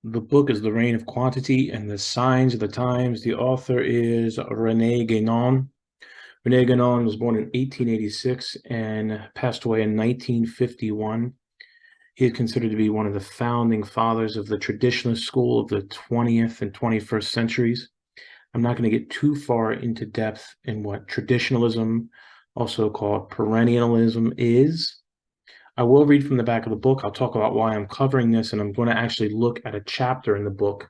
The book is The Reign of Quantity and the Signs of the Times. The author is René Guénon. René Guénon was born in 1886 and passed away in 1951. He is considered to be one of the founding fathers of the traditionalist school of the 20th and 21st centuries. I'm not going to get too far into depth in what traditionalism, also called perennialism, is. I will read from the back of the book. I'll talk about why I'm covering this, and I'm going to actually look at a chapter in the book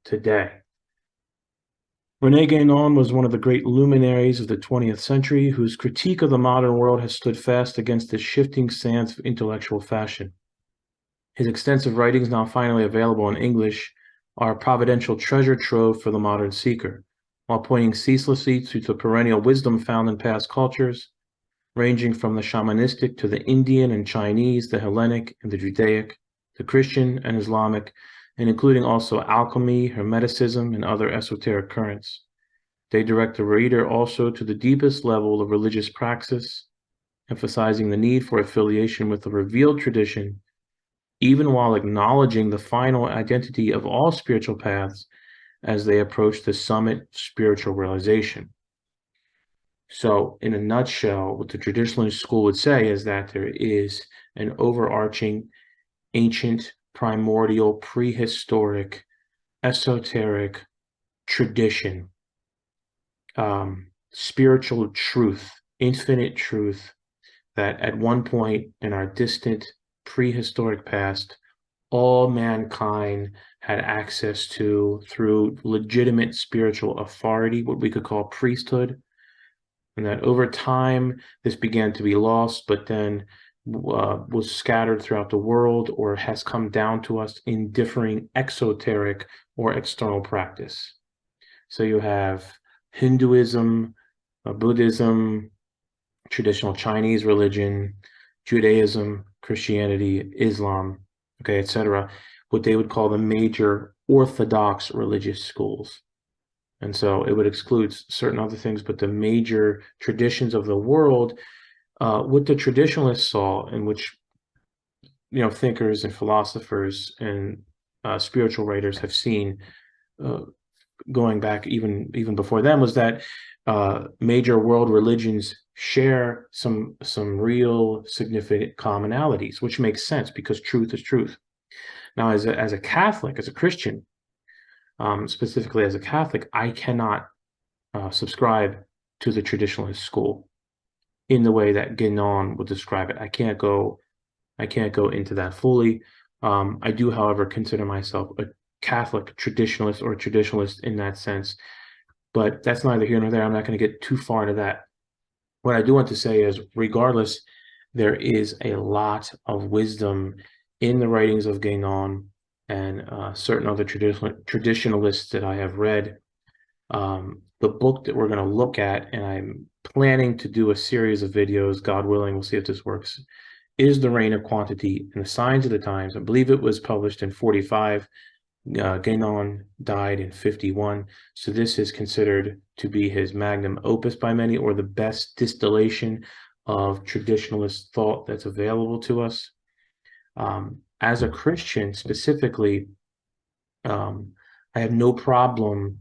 today. René Guénon was one of the great luminaries of the 20th century, whose critique of the modern world has stood fast against the shifting sands of intellectual fashion. His extensive writings, now finally available in English, are a providential treasure trove for the modern seeker, while pointing ceaselessly to the perennial wisdom found in past cultures, ranging from the shamanistic to the Indian and Chinese, the Hellenic and the Judaic, the Christian and Islamic, and including also alchemy, Hermeticism, and other esoteric currents. They direct the reader also to the deepest level of religious praxis, emphasizing the need for affiliation with the revealed tradition, even while acknowledging the final identity of all spiritual paths as they approach the summit of spiritual realization. So, in a nutshell, what the traditionalist school would say is that there is an overarching, ancient, primordial, prehistoric, esoteric tradition, spiritual truth, infinite truth, that at one point in our distant prehistoric past, all mankind had access to through legitimate spiritual authority, what we could call priesthood. And that over time, this began to be lost, but then was scattered throughout the world or has come down to us in differing exoteric or external practice. So you have Hinduism, Buddhism, traditional Chinese religion, Judaism, Christianity, Islam, okay, etc., what they would call the major orthodox religious schools. And so it would exclude certain other things, but the major traditions of the world, what the traditionalists saw, in which thinkers and philosophers and spiritual writers have seen, going back even before them, was that major world religions share some real significant commonalities, which makes sense because truth is truth. Now, as a Catholic, as a Christian, specifically as a Catholic, I cannot subscribe to the traditionalist school in the way that Guénon would describe it. I can't go into that fully. I do, however, consider myself a Catholic traditionalist or a traditionalist in that sense, but that's neither here nor there. I'm not going to get too far into that. What I do want to say is, regardless, there is a lot of wisdom in the writings of Guénon and certain other traditionalists that I have read. The book that we're going to look at, and I'm planning to do a series of videos, God willing, we'll see if this works, is The Reign of Quantity and the Signs of the Times. I believe it was published in 45. Guénon died in 51. So this is considered to be his magnum opus by many, or the best distillation of traditionalist thought that's available to us. As a Christian specifically, I have no problem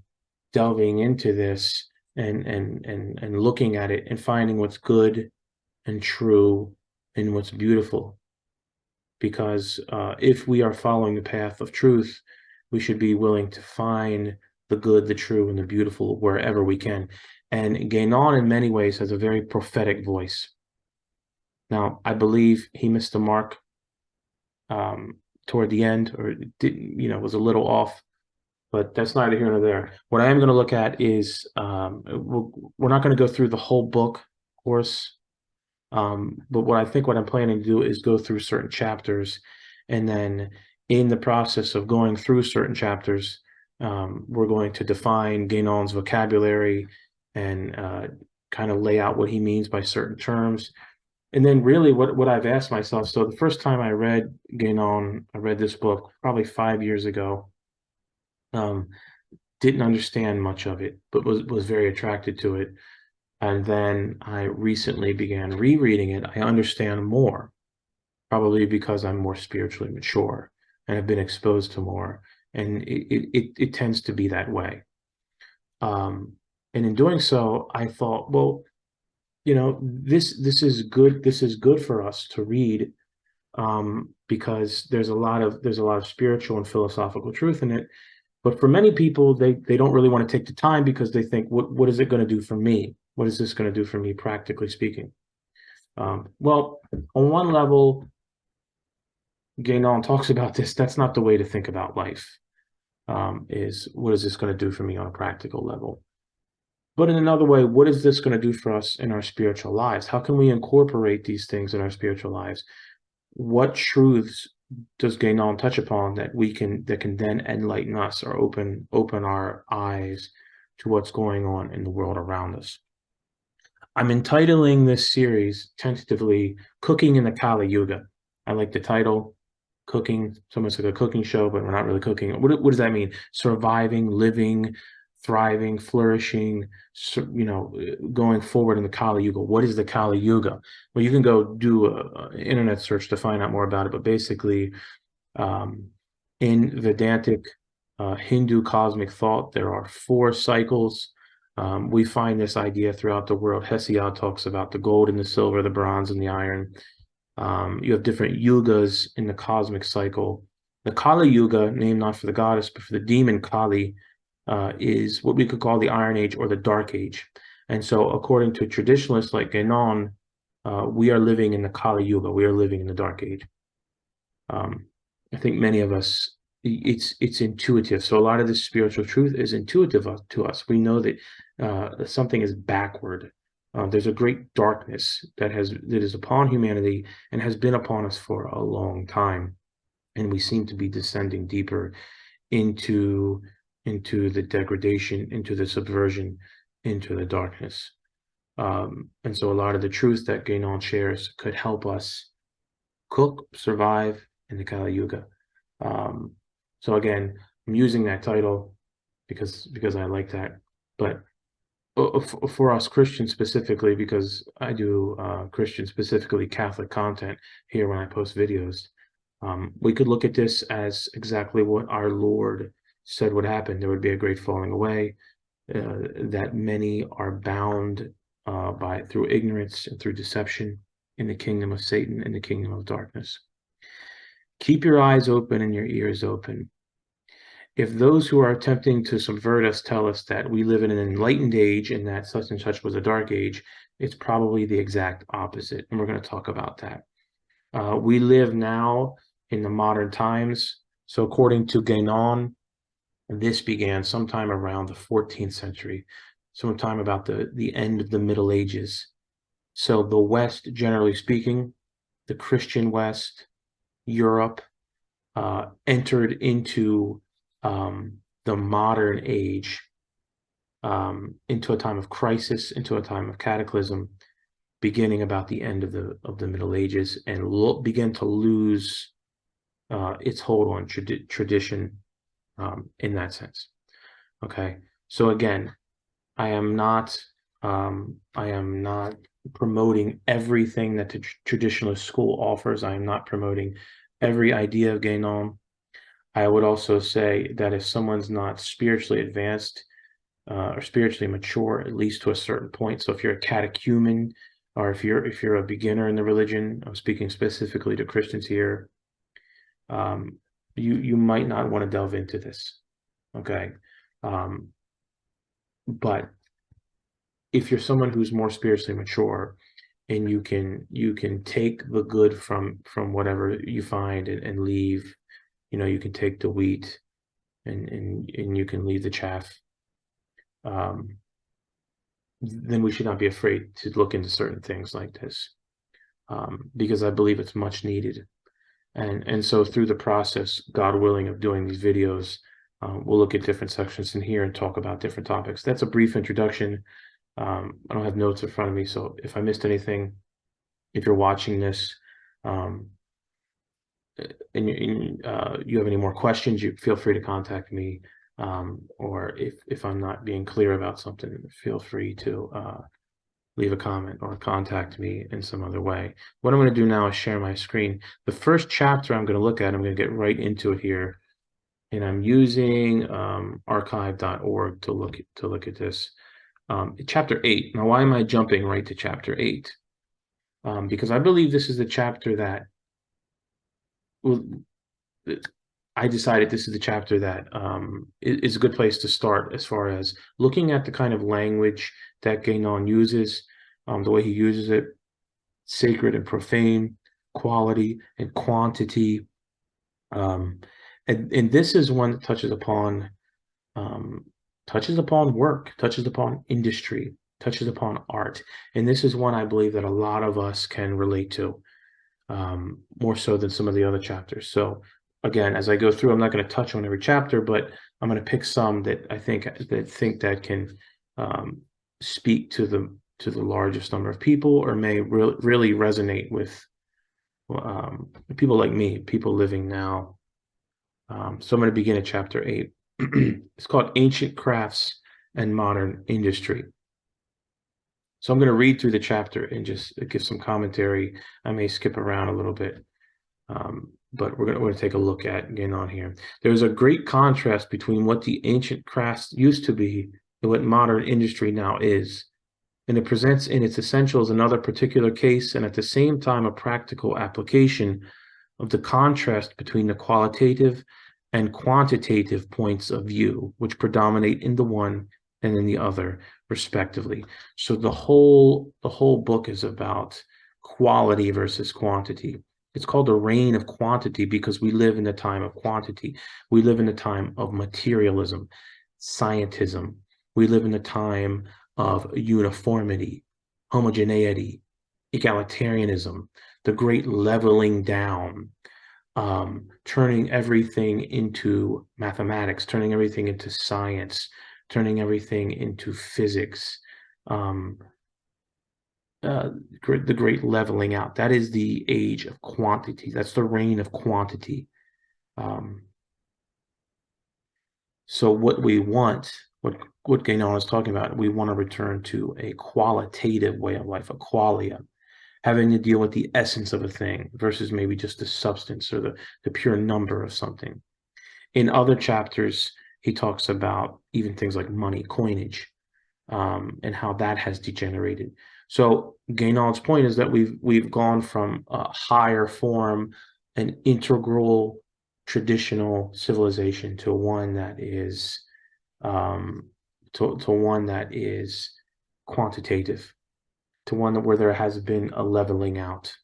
delving into this and looking at it and finding what's good and true and what's beautiful. Because if we are following the path of truth, we should be willing to find the good, the true, and the beautiful wherever we can. And Guénon, in many ways, has a very prophetic voice. Now, I believe he missed the mark toward the end, or didn't, was a little off, but that's neither here nor there. What I am going to look at is we're not going to go through the whole book, of course, but what I'm planning to do is go through certain chapters, and then in the process of going through certain chapters, we're going to define Guénon's vocabulary and kind of lay out what he means by certain terms. And then really what I've asked myself, so the first time I read Guénon, I read this book probably 5 years ago. Didn't understand much of it, but was very attracted to it. And then I recently began rereading it. I understand more, probably because I'm more spiritually mature and have been exposed to more. And it tends to be that way. And in doing so, I thought, well, this is good. This is good for us to read, because there's a lot of spiritual and philosophical truth in it. But for many people, they don't really want to take the time because they think, what is it going to do for me? What is this going to do for me, practically speaking? Well, on one level, Guénon talks about this. That's not the way to think about life. Is what is this going to do for me on a practical level? But in another way, what is this going to do for us in our spiritual lives? How can we incorporate these things in our spiritual lives? What truths does Guénon touch upon that can then enlighten us or open our eyes to what's going on in the world around us? I'm entitling this series tentatively "Cooking in the Kali Yuga." I like the title. Cooking, it's almost like a cooking show, but we're not really cooking. What does that mean? Surviving, living, thriving, flourishing, going forward in the Kali Yuga. What is the Kali Yuga? Well, you can go do an internet search to find out more about it, but basically, in Vedantic Hindu cosmic thought, there are 4 cycles. We find this idea throughout the world. Hesiod talks about the gold and the silver, the bronze and the iron. You have different yugas in the cosmic cycle. The Kali Yuga, named not for the goddess, but for the demon Kali, is what we could call the Iron Age or the Dark Age. And so according to traditionalists like Guénon, we are living in the Kali Yuga. We are living in the Dark Age. I think many of us, it's intuitive. So a lot of this spiritual truth is intuitive to us. We know that something is backward. There's a great darkness that is upon humanity and has been upon us for a long time, and we seem to be descending deeper into the degradation, into the subversion, into the darkness. And so a lot of the truth that Guénon shares could help us cook, survive in the Kali Yuga. So again, I'm using that title because I like that. But for us Christians specifically, because I do Christian, specifically Catholic content here when I post videos, we could look at this as exactly what our Lord said would happen. There would be a great falling away, that many are bound through ignorance and through deception in the kingdom of Satan, in the kingdom of darkness. Keep your eyes open and your ears open. If those who are attempting to subvert us tell us that we live in an enlightened age and that such and such was a dark age, it's probably the exact opposite. And we're going to talk about that. We live now in the modern times. So according to Guénon, this began sometime around the 14th century, sometime about the end of the Middle Ages. So the West, generally speaking, the Christian West, Europe, entered into the modern age, into a time of crisis, into a time of cataclysm, beginning about the end of the Middle Ages, and began to lose its hold on tradition in that sense. Okay, so again, I am not promoting everything that the traditionalist school offers. I am not promoting every idea of Guénon. I would also say that if someone's not spiritually advanced or spiritually mature, at least to a certain point, so if you're a catechumen or if you're a beginner in the religion, I'm speaking specifically to Christians here, you might not want to delve into this, okay? But if you're someone who's more spiritually mature and you can take the good from whatever you find and leave. You can take the wheat and you can leave the chaff. Um, then we should not be afraid to look into certain things like this, because I believe it's much needed. And so through the process, God willing, of doing these videos, we'll look at different sections in here and talk about different topics. That's a brief introduction. I don't have notes in front of me, so if I missed anything, if you're watching this, um, and you have any more questions, you feel free to contact me. Or if I'm not being clear about something, feel free to leave a comment or contact me in some other way. What I'm going to do now is share my screen. The first chapter I'm going to look at, I'm going to get right into it here. And I'm using archive.org to look at this. Chapter 8. Now, why am I jumping right to chapter 8? Because I believe this is the chapter that, well, I decided this is the chapter that is a good place to start as far as looking at the kind of language that Guénon uses, the way he uses it: sacred and profane, quality and quantity. And this is one that touches upon work, touches upon industry, touches upon art. And this is one I believe that a lot of us can relate to, more so than some of the other chapters. So again, as I go through, I'm not going to touch on every chapter, but I'm going to pick some that I think that can speak to the largest number of people, or may really resonate with people like me, people living now. So I'm going to begin at chapter 8. It's called Ancient Crafts and Modern Industry. So I'm going to read through the chapter and just give some commentary. I may skip around a little bit, but we're going to take a look at Guénon here. There's a great contrast between what the ancient crafts used to be and what modern industry now is. And it presents in its essentials another particular case, and at the same time a practical application of the contrast between the qualitative and quantitative points of view, which predominate in the one and in the other, respectively. So the whole book is about quality versus quantity. It's called the reign of quantity because we live in the time of quantity. We live in the time of materialism, scientism. We live in the time of uniformity, homogeneity, egalitarianism, the great leveling down, turning everything into mathematics, turning everything into science, turning everything into physics, the great leveling out. That is the age of quantity. That's the reign of quantity. So what we want, what Guénon is talking about, we want to return to a qualitative way of life, a qualia, having to deal with the essence of a thing versus maybe just the substance or the pure number of something. In other chapters, he talks about even things like money, coinage, and how that has degenerated. So Guénon's point is that we've gone from a higher form, an integral traditional civilization, to one that is to one that is quantitative, to one where there has been a leveling out,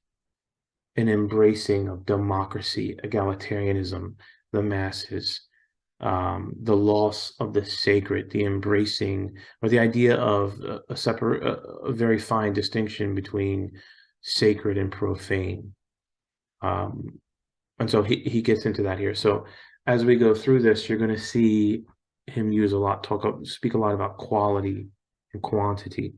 an embracing of democracy, egalitarianism, the masses, the loss of the sacred, the embracing, or the idea of a very fine distinction between sacred and profane. And so he gets into that here. So as we go through this, you're going to see him speak a lot about quality and quantity.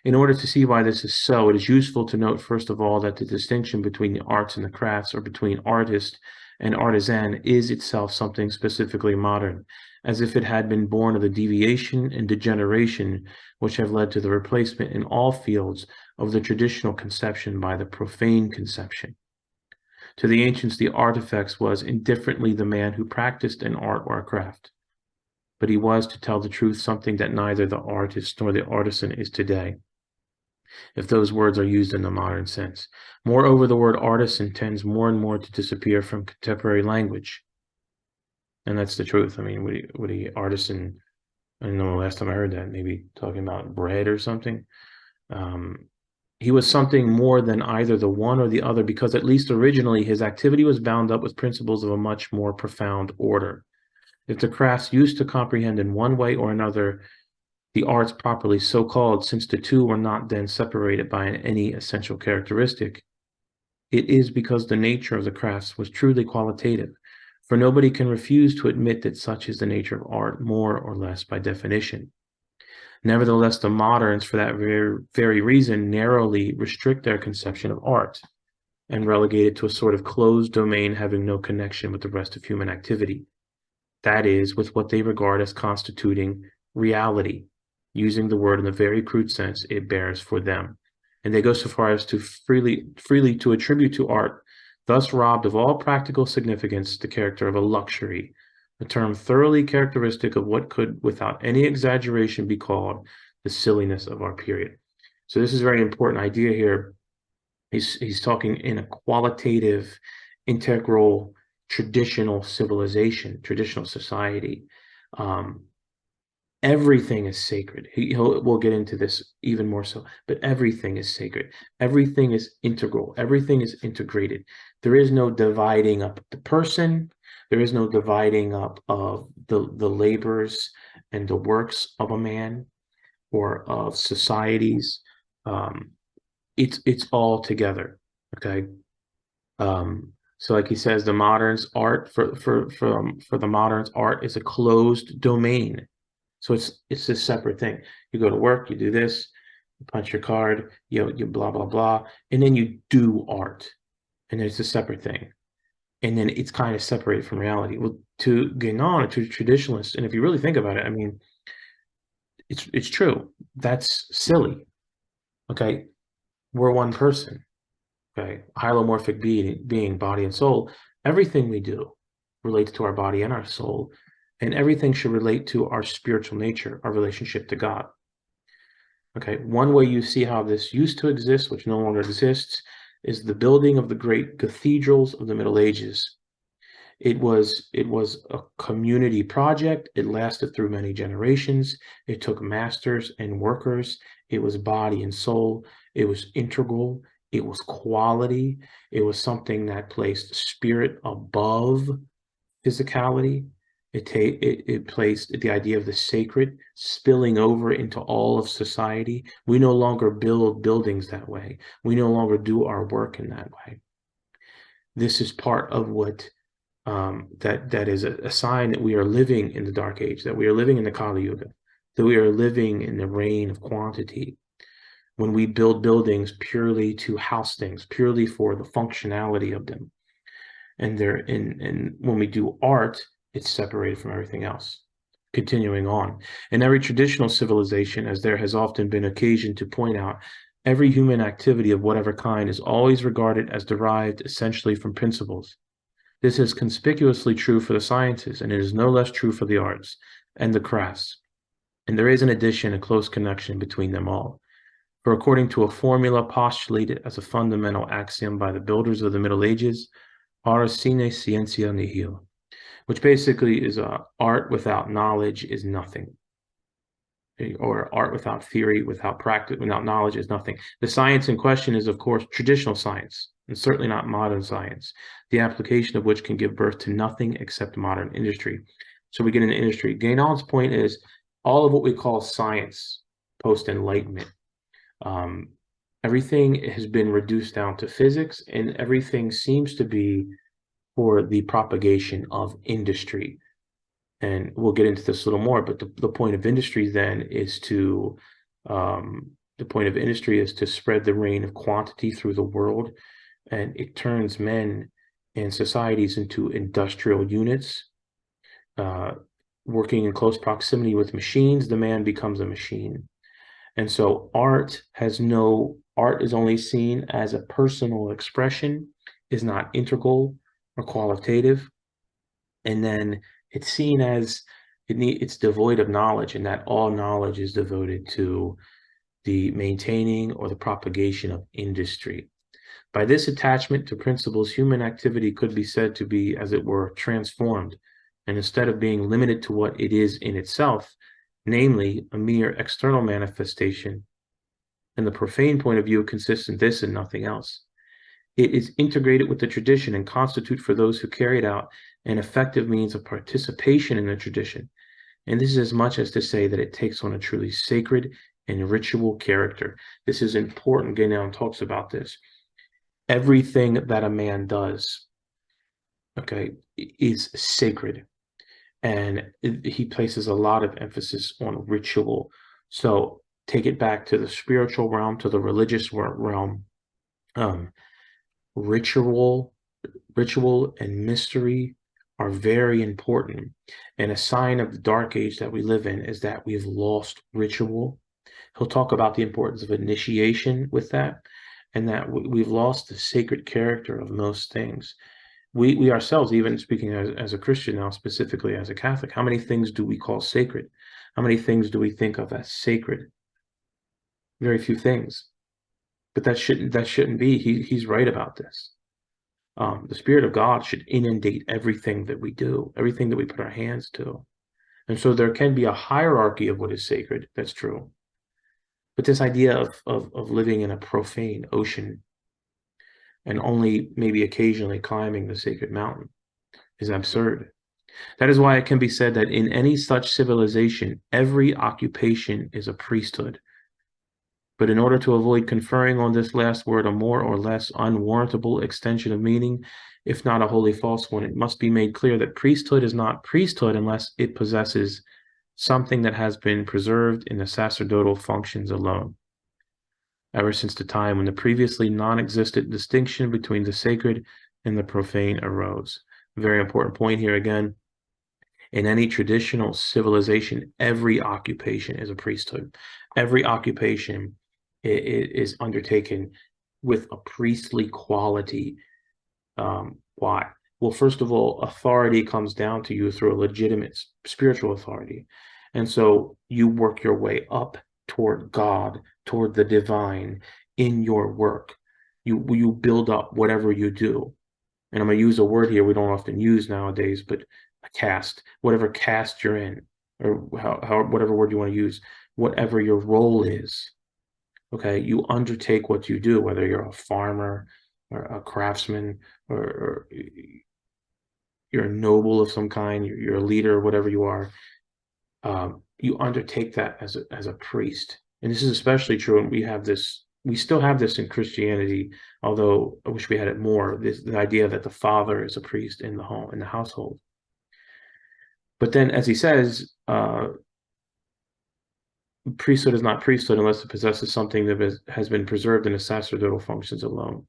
In order to see why this is so, it is useful to note, first of all, that the distinction between the arts and the crafts, or between artist and artisan, is itself something specifically modern, as if it had been born of the deviation and degeneration which have led to the replacement in all fields of the traditional conception by the profane conception. To the ancients, the artifacts was indifferently the man who practiced an art or a craft, but he was, to tell the truth, something that neither the artist nor the artisan is today, if those words are used in the modern sense. Moreover, the word artisan tends more and more to disappear from contemporary language. And that's the truth. I mean, what a artisan, I don't know the last time I heard that, maybe talking about bread or something. He was something more than either the one or the other, because at least originally his activity was bound up with principles of a much more profound order. If the crafts used to comprehend in one way or another the arts properly so called, since the two were not then separated by any essential characteristic, it is because the nature of the crafts was truly qualitative, for nobody can refuse to admit that such is the nature of art, more or less by definition. Nevertheless, the moderns, for that very reason, narrowly restrict their conception of art and relegate it to a sort of closed domain having no connection with the rest of human activity. That is, with what they regard as constituting reality, using the word in the very crude sense it bears for them. And they go so far as to freely to attribute to art, thus robbed of all practical significance, the character of a luxury, a term thoroughly characteristic of what could, without any exaggeration, be called the silliness of our period. So this is a very important idea here. He's talking in a qualitative, integral, traditional civilization, traditional society. Um, Everything is sacred. We'll get into this even more so, but everything is sacred. Everything is integral. Everything is integrated. There is no dividing up the person. There is no dividing up of the labors and the works of a man or of societies. Um, it's all together. Okay. So like he says, the moderns art for the moderns, art is a closed domain. So it's a separate thing. You go to work, you do this, you punch your card, you blah blah blah, and then you do art, and it's a separate thing. And then it's kind of separated from reality. Well, to Guénon, to traditionalists, and if you really think about it, I mean, it's true. That's silly. Okay, we're one person. Okay, hylomorphic being, body and soul. Everything we do relates to our body and our soul, and everything should relate to our spiritual nature, our relationship to God. Okay, one way you see how this used to exist, which no longer exists, is the building of the great cathedrals of the Middle Ages. It was a community project. It lasted through many generations. It took masters and workers. It was body and soul. It was integral. It was quality. It was something that placed spirit above physicality. It placed the idea of the sacred spilling over into all of society. We no longer build buildings that way. We no longer do our work in that way. This is part of what that is a sign that we are living in the dark age, that we are living in the Kali Yuga, that we are living in the reign of quantity. When we build buildings purely to house things, purely for the functionality of them, and when we do art, it's separated from everything else. Continuing on, in every traditional civilization, as there has often been occasion to point out, every human activity of whatever kind is always regarded as derived essentially from principles. This is conspicuously true for the sciences, and it is no less true for the arts and the crafts. And there is, in addition, a close connection between them all. For according to a formula postulated as a fundamental axiom by the builders of the Middle Ages, ars sine scientia nihil, which basically is art without knowledge is nothing. Or art without theory, without practice, without knowledge is nothing. The science in question is, of course, traditional science, and certainly not modern science, the application of which can give birth to nothing except modern industry. So we get into industry. Guénon's point is all of what we call science post-enlightenment. Everything has been reduced down to physics, and everything seems to be for the propagation of industry. And we'll get into this a little more, but the point of industry then is to spread the reign of quantity through the world, and it turns men and societies into industrial units. Working in close proximity with machines, the man becomes a machine. And so art is only seen as a personal expression, is not integral or qualitative. And then it's seen as it's devoid of knowledge, and that all knowledge is devoted to the maintaining or the propagation of industry. By this attachment to principles, human activity could be said to be, as it were, transformed, and instead of being limited to what it is in itself, namely a mere external manifestation, And the profane point of view consists in this and nothing else. It is integrated with the tradition and constitute for those who carry it out an effective means of participation in the tradition. And this is as much as to say that it takes on a truly sacred and ritual character. This is important. Guénon talks about this. Everything that a man does, okay, is sacred. And he places a lot of emphasis on ritual. So take it back to the spiritual realm, to the religious realm. Um, ritual and mystery are very important. And a sign of the dark age that we live in is that we've lost ritual. He'll talk about the importance of initiation with that, and that we've lost the sacred character of most things. We ourselves, even speaking as a Christian now, specifically as a Catholic, how many things do we call sacred? How many things do we think of as sacred? Very few things. But that shouldn't be. He's right about this. The Spirit of God should inundate everything that we do, everything that we put our hands to. And so there can be a hierarchy of what is sacred. That's true. But this idea of living in a profane ocean and only maybe occasionally climbing the sacred mountain is absurd. That is why it can be said that in any such civilization, every occupation is a priesthood. But in order to avoid conferring on this last word a more or less unwarrantable extension of meaning, if not a wholly false one, it must be made clear that priesthood is not priesthood unless it possesses something that has been preserved in the sacerdotal functions alone, ever since the time when the previously non-existent distinction between the sacred and the profane arose. Very important point here again. In any traditional civilization, every occupation is a priesthood. Every occupation is undertaken with a priestly quality. Why? Well, first of all, authority comes down to you through a legitimate spiritual authority. And so you work your way up toward God, toward the divine in your work. You build up whatever you do. And I'm going to use a word here we don't often use nowadays, but a caste, whatever caste you're in, or whatever word you want to use, whatever your role is. Okay, you undertake what you do, whether you're a farmer or a craftsman or you're a noble of some kind, you're a leader, whatever you are. You undertake that as a priest. And this is especially true, and we still have this in Christianity, although I wish we had it more, the idea that the father is a priest in the home, in the household. But then, as he says, priesthood is not priesthood unless it possesses something that has been preserved in the sacerdotal functions alone.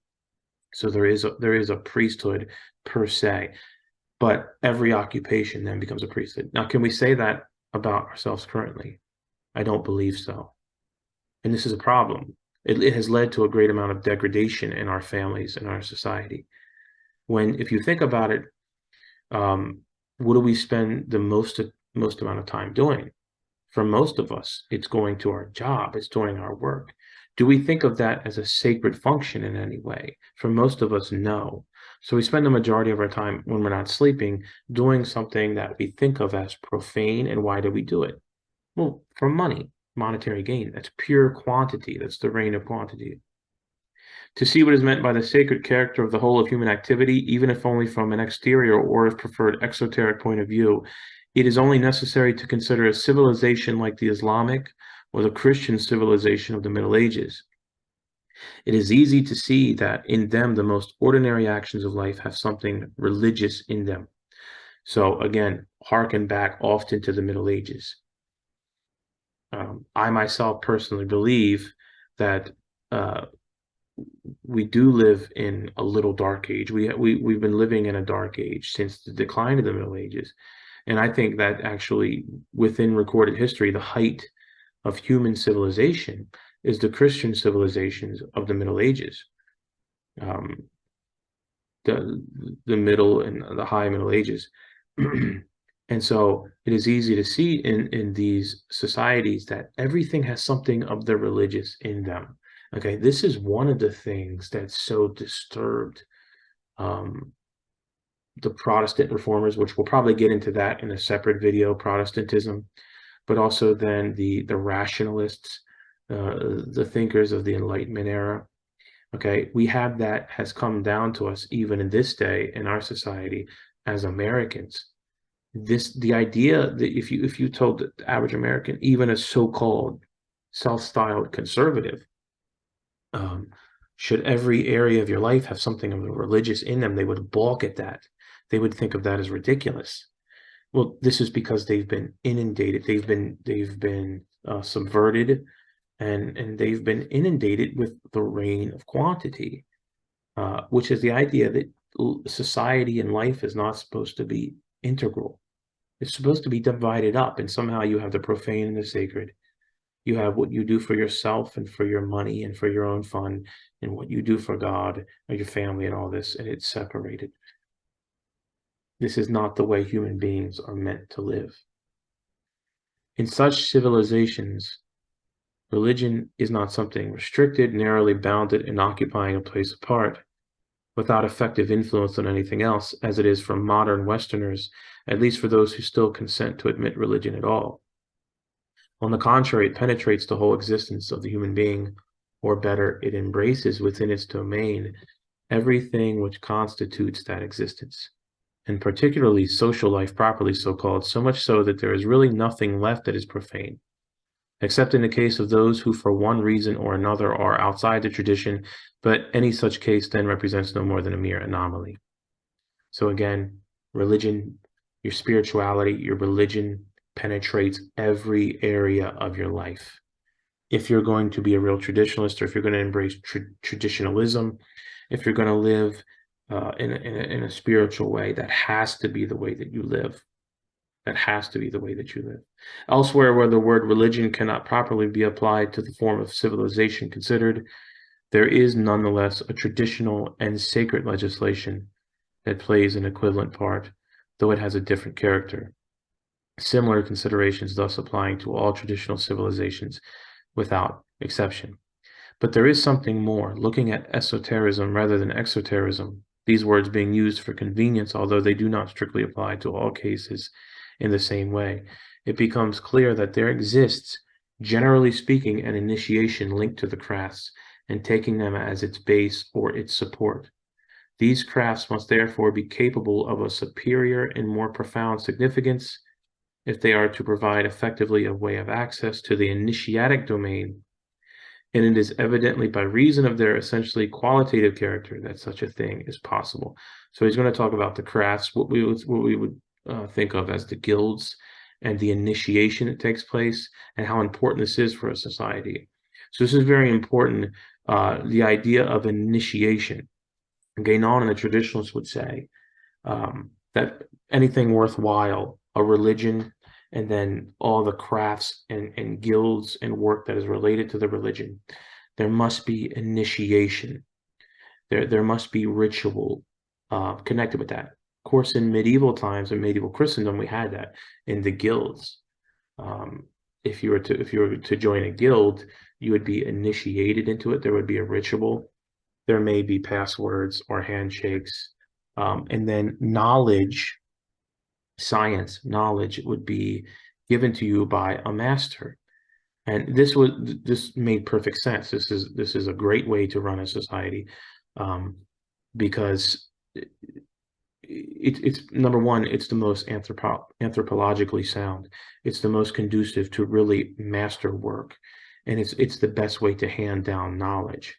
So there is a priesthood per se, but every occupation then becomes a priesthood. Now, can we say that about ourselves currently? I don't believe so. And this is a problem. It has led to a great amount of degradation in our families and our society. If you think about it, what do we spend the most amount of time doing? For most of us, it's going to our job, it's doing our work. Do we think of that as a sacred function in any way? For most of us, no. So we spend the majority of our time when we're not sleeping doing something that we think of as profane. And why do we do it? Well, for money, monetary gain. That's pure quantity. That's the reign of quantity. To see what is meant by the sacred character of the whole of human activity, even if only from an exterior or, if preferred, exoteric point of view, it is only necessary to consider a civilization like the Islamic or the Christian civilization of the Middle Ages. It is easy to see that in them the most ordinary actions of life have something religious in them. So again, hearken back often to the Middle Ages. I myself personally believe that we do live in a little dark age. We've been living in a dark age since the decline of the Middle Ages. And I think that actually within recorded history, the height of human civilization is the Christian civilizations of the Middle Ages. The middle and the high Middle Ages. And so it is easy to see in these societies that everything has something of the religious in them. Okay, this is one of the things that's so disturbed the Protestant reformers, which we'll probably get into that in a separate video, Protestantism, but also then the rationalists, the thinkers of the Enlightenment era. Okay, we have that has come down to us even in this day in our society as Americans. The idea that if you told the average American, even a so-called self-styled conservative, um, should every area of your life have something of a religious in them, they would balk at that. They would think of that as ridiculous. Well, this is because they've been inundated. They've been subverted, and they've been inundated with the reign of quantity, which is the idea that society and life is not supposed to be integral. It's supposed to be divided up, and somehow you have the profane and the sacred. You have what you do for yourself and for your money and for your own fun, and what you do for God or your family and all this, and it's separated. This is not the way human beings are meant to live. In such civilizations, religion is not something restricted, narrowly bounded, and occupying a place apart, without effective influence on anything else, as it is for modern Westerners, at least for those who still consent to admit religion at all. On the contrary, it penetrates the whole existence of the human being, or better, it embraces within its domain everything which constitutes that existence, and particularly social life properly so called, so much so that there is really nothing left that is profane, except in the case of those who for one reason or another are outside the tradition, but any such case then represents no more than a mere anomaly. So again, religion, your spirituality, your religion penetrates every area of your life. If you're going to be a real traditionalist, or if you're going to embrace traditionalism, if you're going to live in a spiritual way, that has to be the way that you live. That has to be the way that you live. Elsewhere, where the word religion cannot properly be applied to the form of civilization considered, there is nonetheless a traditional and sacred legislation that plays an equivalent part, though it has a different character. Similar considerations thus applying to all traditional civilizations without exception. But there is something more, looking at esotericism rather than exotericism, these words being used for convenience, although they do not strictly apply to all cases in the same way. It becomes clear that there exists, generally speaking, an initiation linked to the crafts, and taking them as its base or its support. These crafts must therefore be capable of a superior and more profound significance if they are to provide effectively a way of access to the initiatic domain, and it is evidently by reason of their essentially qualitative character that such a thing is possible. So he's going to talk about the crafts, what we would think of as the guilds, and the initiation that takes place, and how important this is for a society. So this is very important, the idea of initiation. Guénon and the traditionalists would say that anything worthwhile, a religion, and then all the crafts and guilds and work that is related to the religion, there must be initiation. There must be ritual connected with that. Of course, in medieval times, in medieval Christendom, we had that in the guilds. If you were to join a guild, you would be initiated into it. There would be a ritual. There may be passwords or handshakes, and then knowledge, science, knowledge would be given to you by a master. And this made perfect sense. This is a great way to run a society, because it's number one, it's the most anthropologically sound. It's the most conducive to really master work, and it's the best way to hand down knowledge.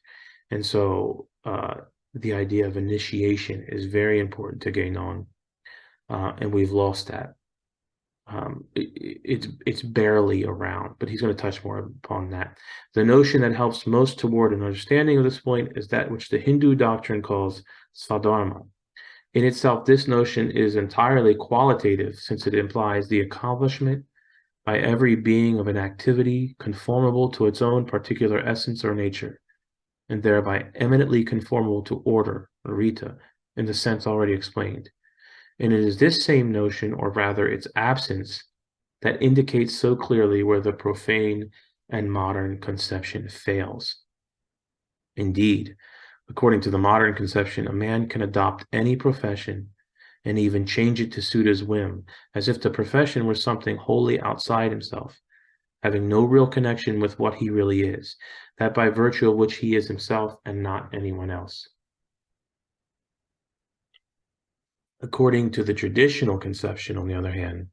And so the idea of initiation is very important to Guénon, and we've lost that. It's barely around, but he's going to touch more upon that. The notion that helps most toward an understanding of this point is that which the Hindu doctrine calls Svadharma. In itself, this notion is entirely qualitative, since it implies the accomplishment by every being of an activity conformable to its own particular essence or nature, and thereby eminently conformable to order, or rita, in the sense already explained. And it is this same notion, or rather its absence, that indicates so clearly where the profane and modern conception fails. Indeed, according to the modern conception, a man can adopt any profession and even change it to suit his whim, as if the profession were something wholly outside himself. having no real connection with what he really is, that by virtue of which he is himself and not anyone else. According to the traditional conception, on the other hand,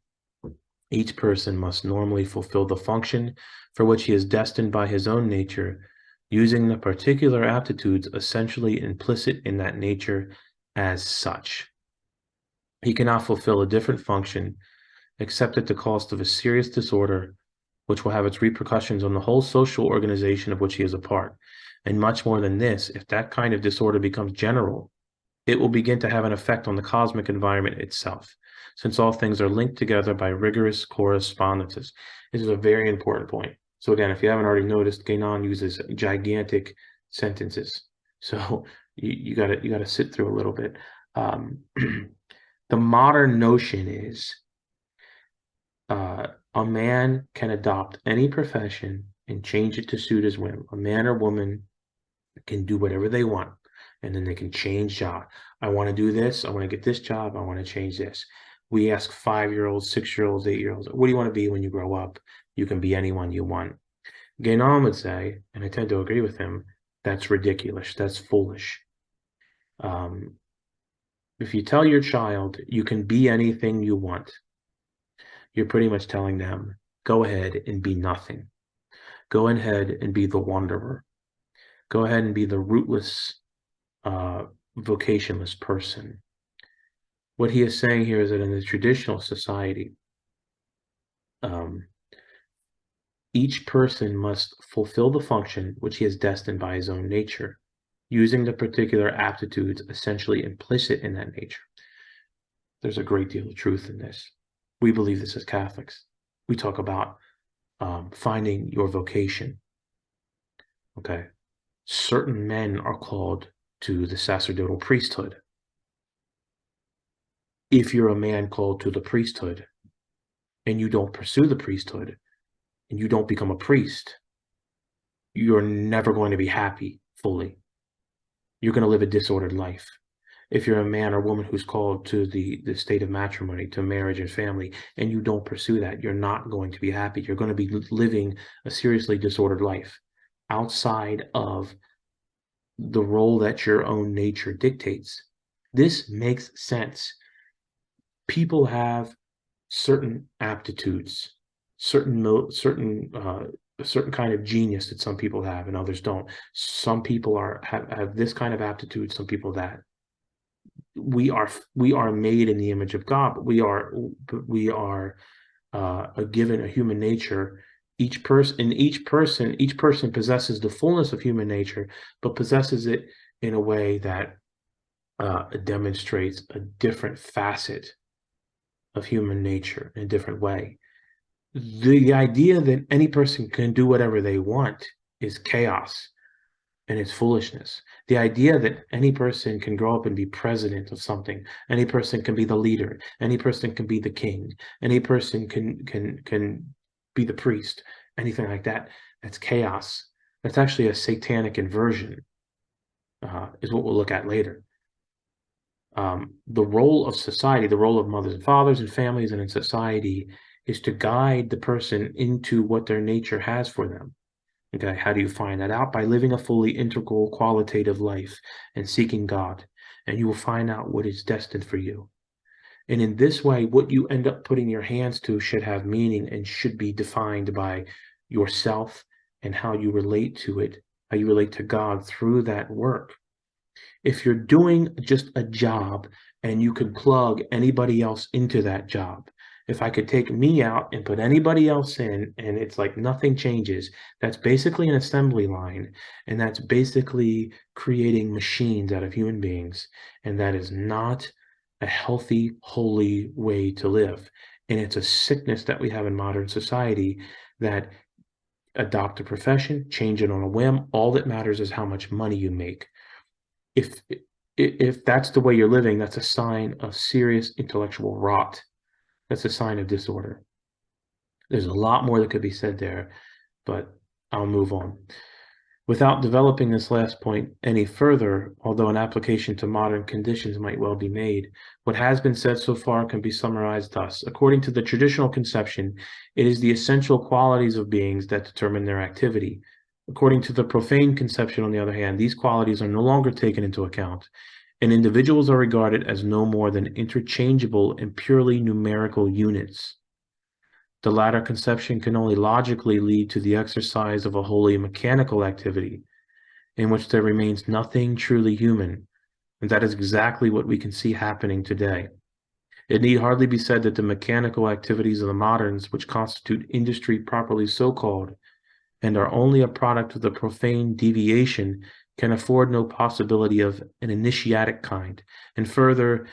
each person must normally fulfill the function for which he is destined by his own nature, using the particular aptitudes essentially implicit in that nature as such. He cannot fulfill a different function except at the cost of a serious disorder, which will have its repercussions on the whole social organization of which he is a part. And much more than this, if that kind of disorder becomes general, it will begin to have an effect on the cosmic environment itself, since all things are linked together by rigorous correspondences. This is a very important point. So again, if you haven't already noticed, Guénon uses gigantic sentences. So you gotta sit through a little bit. The modern notion is a man can adopt any profession and change it to suit his whim. A man or woman can do whatever they want, and then they can change job. I want to do this. I want to get this job. I want to change this. We ask 5-year-olds, 6-year-olds, 8-year-olds, what do you want to be when you grow up? You can be anyone you want. Guénon would say, and I tend to agree with him, that's ridiculous. That's foolish. If you tell your child you can be anything you want, you're pretty much telling them, go ahead and be nothing. Go ahead and be the wanderer. Go ahead and be the rootless, vocationless person. What he is saying here is that in the traditional society, each person must fulfill the function which he is destined by his own nature, using the particular aptitudes essentially implicit in that nature. There's a great deal of truth in this. We believe this as Catholics. We talk about finding your vocation. Okay. Certain men are called to the sacerdotal priesthood. If you're a man called to the priesthood and you don't pursue the priesthood and you don't become a priest, you're never going to be happy fully. You're going to live a disordered life. If you're a man or woman who's called to the state of matrimony, to marriage and family, and you don't pursue that, you're not going to be happy. You're going to be living a seriously disordered life outside of the role that your own nature dictates. This makes sense. People have certain aptitudes, certain kind of genius that some people have and others don't. Some people have this kind of aptitude, some people that. We are made in the image of God, but we are given a human nature. Each person possesses the fullness of human nature, but possesses it in a way that demonstrates a different facet of human nature in a different way. The idea that any person can do whatever they want is chaos and it's foolishness. The idea that any person can grow up and be president of something, any person can be the leader, any person can be the king, any person can be the priest, anything like that, that's chaos. That's actually a satanic inversion, is what we'll look at later. The role of society, the role of mothers and fathers and families and in society is to guide the person into what their nature has for them. Okay, how do you find that out? By living a fully integral, qualitative life and seeking God, and you will find out what is destined for you. And in this way, what you end up putting your hands to should have meaning and should be defined by yourself and how you relate to it, how you relate to God through that work. If you're doing just a job and you can plug anybody else into that job, if I could take me out and put anybody else in and it's like nothing changes, that's basically an assembly line. And that's basically creating machines out of human beings. And that is not a healthy, holy way to live. And it's a sickness that we have in modern society, that adopt a profession, change it on a whim. All that matters is how much money you make. If that's the way you're living, that's a sign of serious intellectual rot. That's a sign of disorder. There's a lot more that could be said there, but I'll move on. Without developing this last point any further, although an application to modern conditions might well be made, what has been said so far can be summarized thus. According to the traditional conception, it is the essential qualities of beings that determine their activity. According to the profane conception, on the other hand, these qualities are no longer taken into account, and individuals are regarded as no more than interchangeable and purely numerical units. The latter conception can only logically lead to the exercise of a wholly mechanical activity, in which there remains nothing truly human, and that is exactly what we can see happening today. It need hardly be said that the mechanical activities of the moderns, which constitute industry properly so called, and are only a product of the profane deviation, can afford no possibility of an initiatic kind, and further,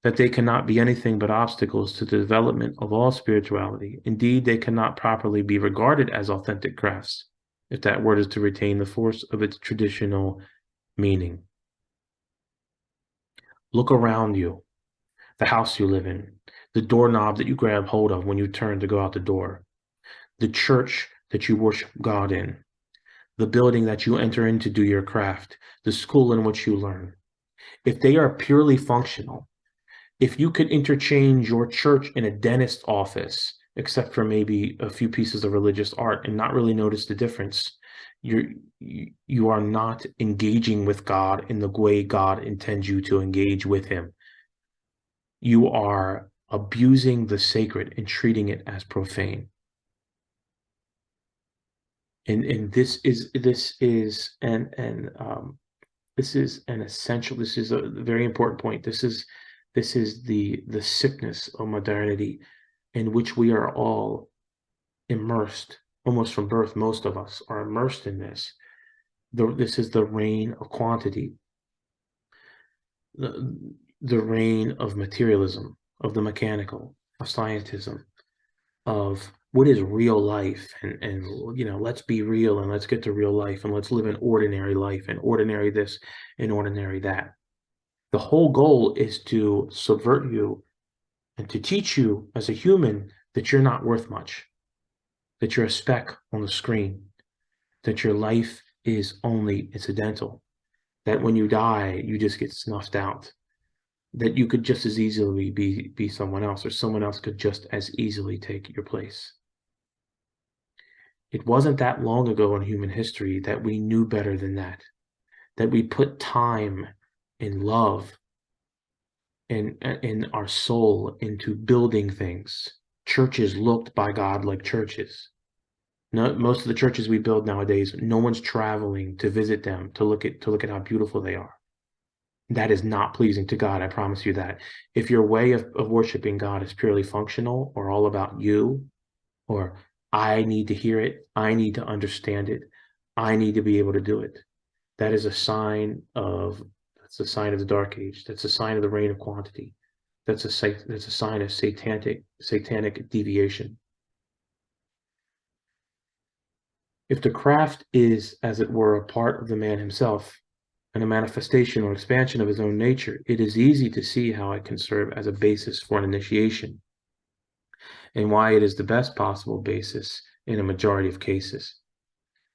that they cannot be anything but obstacles to the development of all spirituality. Indeed, they cannot properly be regarded as authentic crafts, if that word is to retain the force of its traditional meaning. Look around you, the house you live in, the doorknob that you grab hold of when you turn to go out the door, the church that you worship God in, the building that you enter in to do your craft, the school in which you learn. If they are purely functional, if you could interchange your church in a dentist office, except for maybe a few pieces of religious art, and not really notice the difference, you are not engaging with God in the way God intends you to engage with him. You are abusing the sacred and treating it as profane. And this is an essential, this is a very important point. This is the sickness of modernity, in which we are all immersed, almost from birth. Most of us are immersed in this. This is the reign of quantity, the reign of materialism, of the mechanical, of scientism, of what is real life, and let's be real and let's get to real life and let's live an ordinary life and ordinary this and ordinary that. The whole goal is to subvert you and to teach you as a human that you're not worth much, that you're a speck on the screen, that your life is only incidental, that when you die, you just get snuffed out, that you could just as easily be someone else, or someone else could just as easily take your place. It wasn't that long ago in human history that we knew better than that we put time and love and in our soul into building things. Churches looked by God like churches. No, most of the churches we build nowadays, no one's traveling to visit them to look at how beautiful they are. That is not pleasing to God, I promise you that. If your way of worshiping God is purely functional, or all about you, or I need to hear it, I need to understand it, I need to be able to do it, that is a sign of that's a sign of the Dark Age. That's a sign of the reign of quantity. That's a sign of satanic deviation. If the craft is, as it were, a part of the man himself, and a manifestation or expansion of his own nature, it is easy to see how it can serve as a basis for an initiation, and why it is the best possible basis in a majority of cases.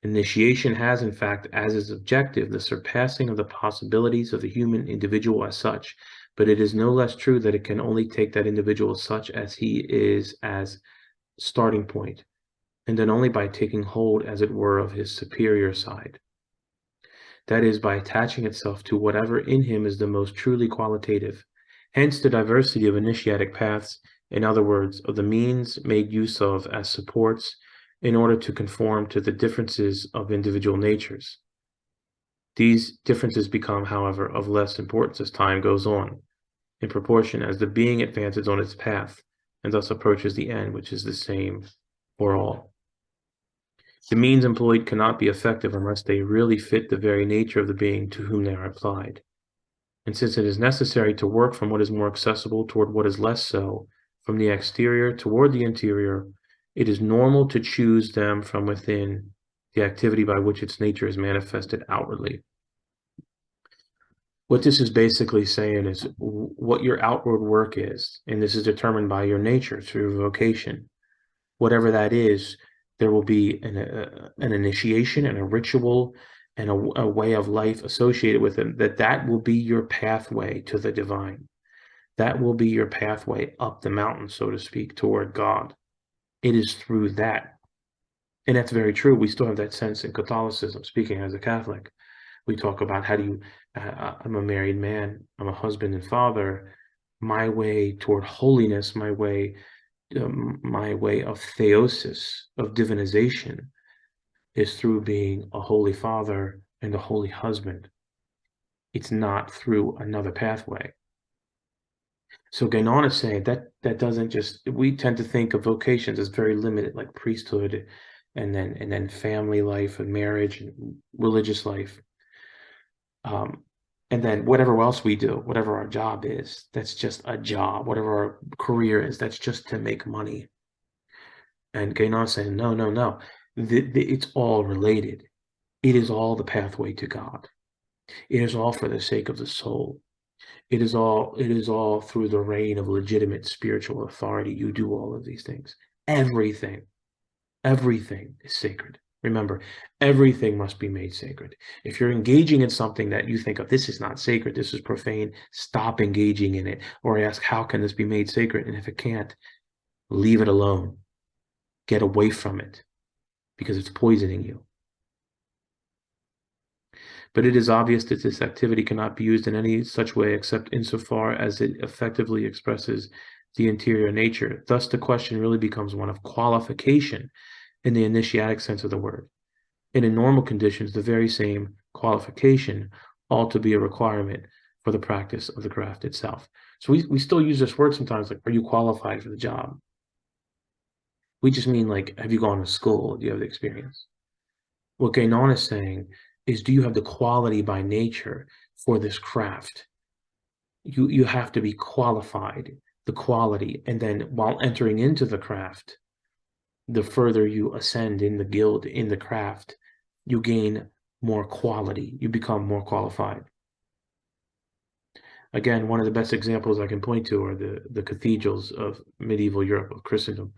Initiation has, in fact, as its objective, the surpassing of the possibilities of the human individual as such, but it is no less true that it can only take that individual such as he is as starting point, and then only by taking hold, as it were, of his superior side. That is, by attaching itself to whatever in him is the most truly qualitative. Hence the diversity of initiatic paths, in other words, of the means made use of as supports in order to conform to the differences of individual natures. These differences become, however, of less importance as time goes on, in proportion as the being advances on its path, and thus approaches the end, which is the same for all. The means employed cannot be effective unless they really fit the very nature of the being to whom they are applied. And since it is necessary to work from what is more accessible toward what is less so, from the exterior toward the interior, it is normal to choose them from within the activity by which its nature is manifested outwardly. What this is basically saying is what your outward work is, and this is determined by your nature through vocation. Whatever that is, there will be an initiation and a ritual and a way of life associated with it, that will be your pathway to the divine. That will be your pathway up the mountain, so to speak, toward God. It is through that. And that's very true. We still have that sense in Catholicism, speaking as a Catholic. We talk about how do you, I'm a married man, I'm a husband and father. My way toward holiness, my way of theosis, of divinization, is through being a holy father and a holy husband. It's not through another pathway. So Guénon is saying that doesn't just, we tend to think of vocations as very limited, like priesthood and then family life and marriage and religious life. And then whatever else we do, whatever our job is, that's just a job. Whatever our career is, that's just to make money. And Guénon saying, no, no, no. It's all related. It is all the pathway to God. It is all for the sake of the soul. It is all through the reign of legitimate spiritual authority. You do all of these things. Everything is sacred. Remember, everything must be made sacred. If you're engaging in something that you think of, this is not sacred, this is profane, stop engaging in it. Or ask, how can this be made sacred? And if it can't, leave it alone. Get away from it because it's poisoning you. But it is obvious that this activity cannot be used in any such way except insofar as it effectively expresses the interior nature. Thus, the question really becomes one of qualification in the initiatic sense of the word. And in normal conditions, the very same qualification ought to be a requirement for the practice of the craft itself. So we still use this word sometimes, like, are you qualified for the job? We just mean, like, have you gone to school? Do you have the experience? What Guénon is saying is, do you have the quality by nature for this craft? You have to be qualified, the quality, and then while entering into the craft, the further you ascend in the guild, in the craft, you gain more quality, you become more qualified. Again, one of the best examples I can point to are the cathedrals of medieval Europe, of Christendom.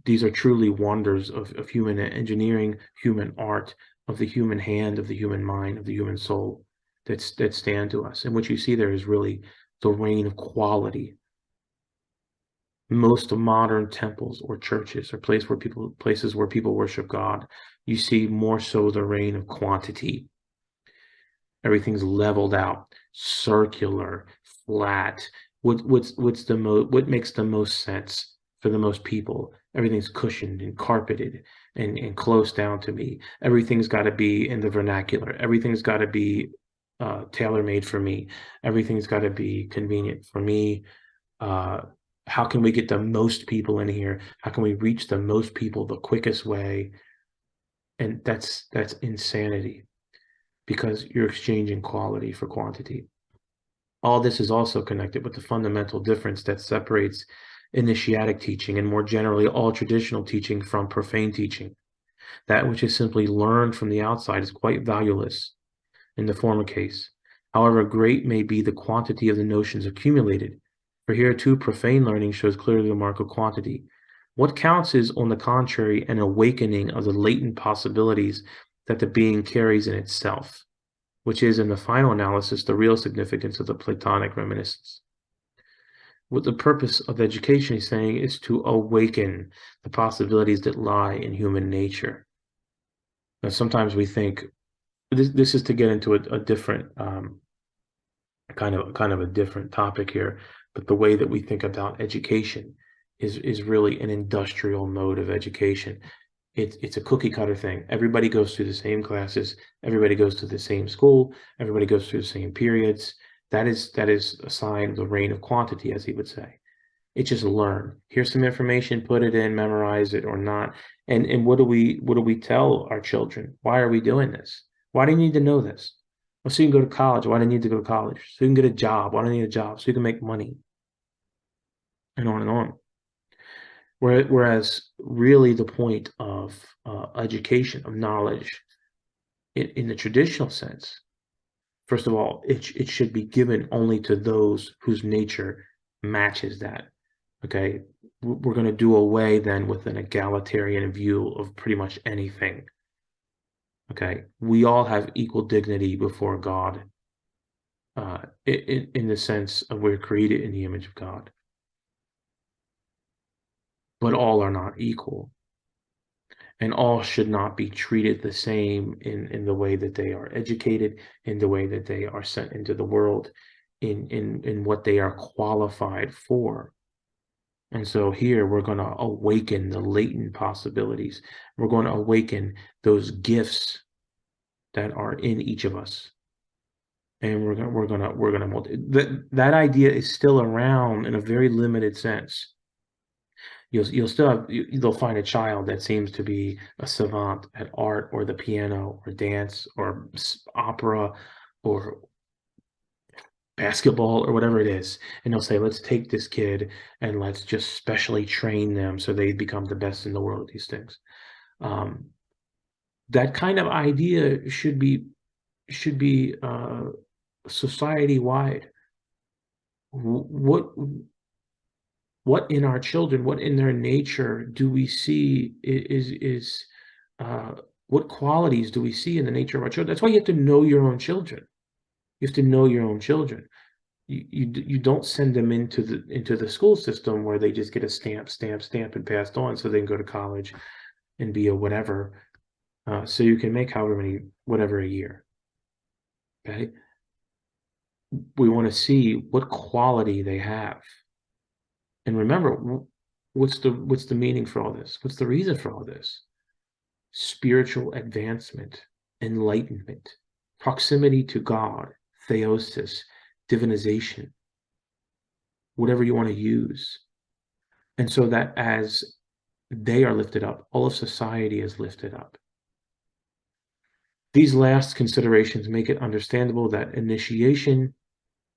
These are truly wonders of human engineering, human art, of the human hand, of the human mind, of the human soul that stand to us. And what you see there is really the reign of quality. Most modern temples or churches or places where people worship God, you see more so the reign of quantity. Everything's leveled out, circular, flat. What makes the most sense for the most people? Everything's cushioned and carpeted and close down to me. Everything's got to be in the vernacular. Everything's got to be tailor-made for me. Everything's got to be convenient for me. How can we get the most people in here? How can we reach the most people the quickest way? And that's insanity, because you're exchanging quality for quantity. All this is also connected with the fundamental difference that separates initiatic teaching and more generally all traditional teaching from profane teaching. That which is simply learned from the outside is quite valueless in the former case. However great may be the quantity of the notions accumulated, for here too profane learning shows clearly the mark of quantity. What counts is, on the contrary, an awakening of the latent possibilities that the being carries in itself, which is, in the final analysis, the real significance of the Platonic reminiscence. What the purpose of education, he's saying, is to awaken the possibilities that lie in human nature. Now, sometimes we think this is to get into a different kind of a different topic here, but the way that we think about education is really an industrial mode of education. It's a cookie cutter thing. Everybody goes through the same classes. Everybody goes to the same school. Everybody goes through the same periods. That is a sign of the reign of quantity, as he would say. It's just learn. Here's some information, put it in, memorize it or not. And what do we tell our children? Why are we doing this? Why do you need to know this? Well, so you can go to college. Why do you need to go to college? So you can get a job. Why do you need a job? So you can make money. And on and on. Whereas really the point of education, of knowledge, in the traditional sense, first of all, it should be given only to those whose nature matches that. Okay, we're going to do away then with an egalitarian view of pretty much anything. Okay, we all have equal dignity before God, in the sense of we're created in the image of God, but all are not equal, and all should not be treated the same in the way that they are educated, in the way that they are sent into the world, in what they are qualified for. And so here we're going to awaken the latent possibilities. We're going to awaken those gifts that are in each of us. And that idea is still around in a very limited sense. You'll still have, they'll find a child that seems to be a savant at art or the piano or dance or opera or basketball or whatever it is. And they'll say, let's take this kid and let's just specially train them so they become the best in the world at these things. Um, that kind of idea should be society wide. What in our children, what in their nature do we see is uh, what qualities do we see in the nature of our children? That's why you have to know your own children. You have to know your own children. You don't send them into the school system where they just get a stamp and passed on so they can go to college and be a whatever, so you can make however many whatever a year. Okay, we want to see what quality they have, and remember, what's the meaning for all this? What's the reason for all this? Spiritual advancement, enlightenment, proximity to God, theosis, divinization, whatever you want to use. And so that as they are lifted up, all of society is lifted up. These last considerations make it understandable that initiation,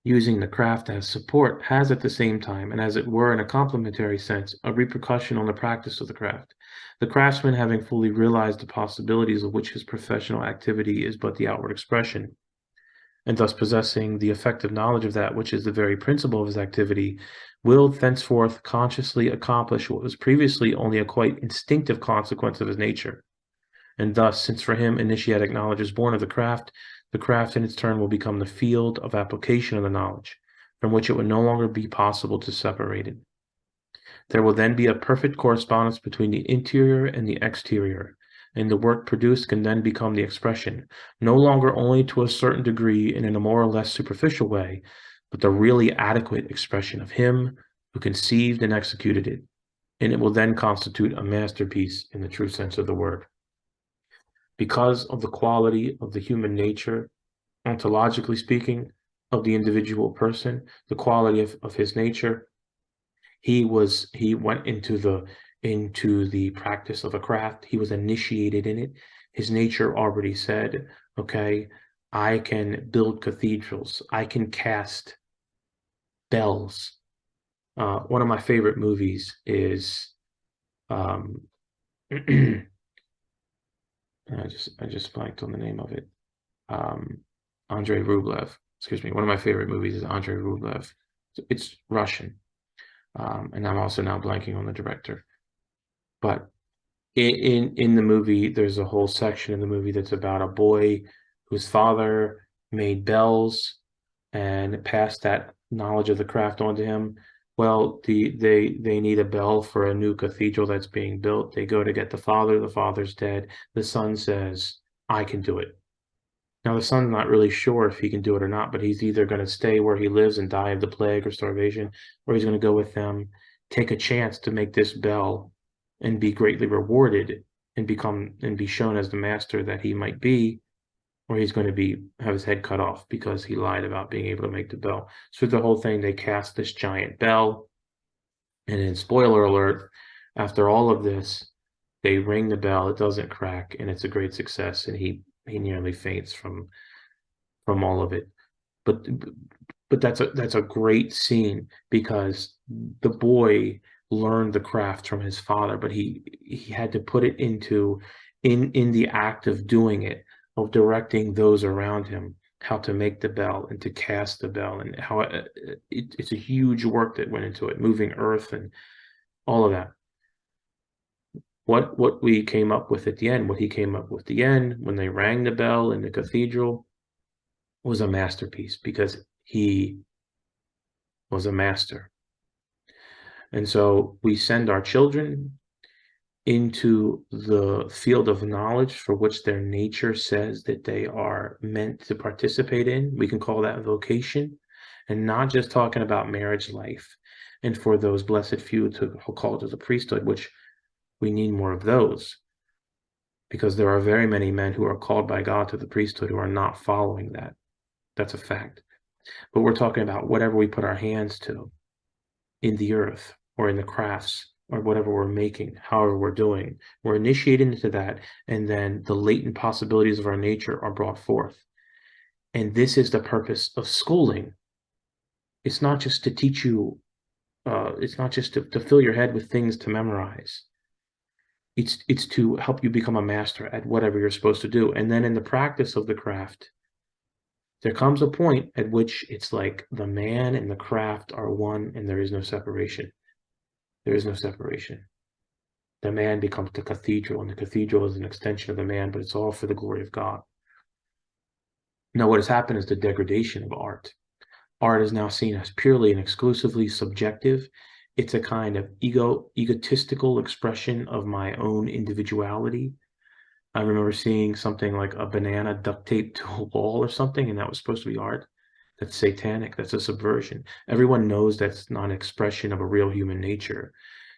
using the craft as support, has at the same time, and as it were in a complementary sense, a repercussion on the practice of the craft. The craftsman, having fully realized the possibilities of which his professional activity is but the outward expression, and thus possessing the effective knowledge of that which is the very principle of his activity, will thenceforth consciously accomplish what was previously only a quite instinctive consequence of his nature. And thus, since for him initiatic knowledge is born of the craft in its turn will become the field of application of the knowledge, from which it would no longer be possible to separate it. There will then be a perfect correspondence between the interior and the exterior, and the work produced can then become the expression, no longer only to a certain degree and in a more or less superficial way, but the really adequate expression of him who conceived and executed it, and it will then constitute a masterpiece in the true sense of the word. Because of the quality of the human nature, ontologically speaking, of the individual person, the quality of his nature, he went into the practice of a craft. He was initiated in it. His nature already said, okay, I can build cathedrals. I can cast bells. One of my favorite movies is um, I just blanked on the name of it. Andrei Rublev. Excuse me. One of my favorite movies is Andrei Rublev. It's Russian, and I'm also now blanking on the director. But in the movie, there's a whole section in the movie that's about a boy whose father made bells and passed that knowledge of the craft on to him. Well, they need a bell for a new cathedral that's being built. They go to get the father. The father's dead. The son says, I can do it. Now, the son's not really sure if he can do it or not, but he's either going to stay where he lives and die of the plague or starvation, or he's going to go with them, take a chance to make this bell and be greatly rewarded and be shown as the master that he might be, or he's going to have his head cut off because he lied about being able to make the bell. So the whole thing, they cast this giant bell, and then spoiler alert, after all of this, they ring the bell, it doesn't crack, and it's a great success, and he nearly faints from all of it. But that's a great scene because the boy learned the craft from his father, but he had to put it into in the act of doing it, of directing those around him how to make the bell and to cast the bell, and how it's a huge work that went into it, moving earth and all of that. What we came up with at the end, what he came up with at the end, when they rang the bell in the cathedral, was a masterpiece because he was a master. And so we send our children into the field of knowledge for which their nature says that they are meant to participate in. We can call that vocation, and not just talking about marriage life. And for those blessed few who are called to the priesthood, which we need more of those, because there are very many men who are called by God to the priesthood who are not following that. That's a fact. But we're talking about whatever we put our hands to in the earth or in the crafts or whatever we're making, however we're doing. We're initiated into that, and then the latent possibilities of our nature are brought forth. And this is the purpose of schooling. It's not just to teach you, it's not just to fill your head with things to memorize. It's to help you become a master at whatever you're supposed to do. And then in the practice of the craft, there comes a point at which it's like the man and the craft are one, and there is no separation. There is no separation. The man becomes the cathedral, and the cathedral is an extension of the man, but it's all for the glory of God. Now, what has happened is the degradation of art. Art is now seen as purely and exclusively subjective. It's a kind of egotistical expression of my own individuality. I remember seeing something like a banana duct taped to a wall or something, and that was supposed to be art. That's satanic. That's a subversion. Everyone knows that's not an expression of a real human nature.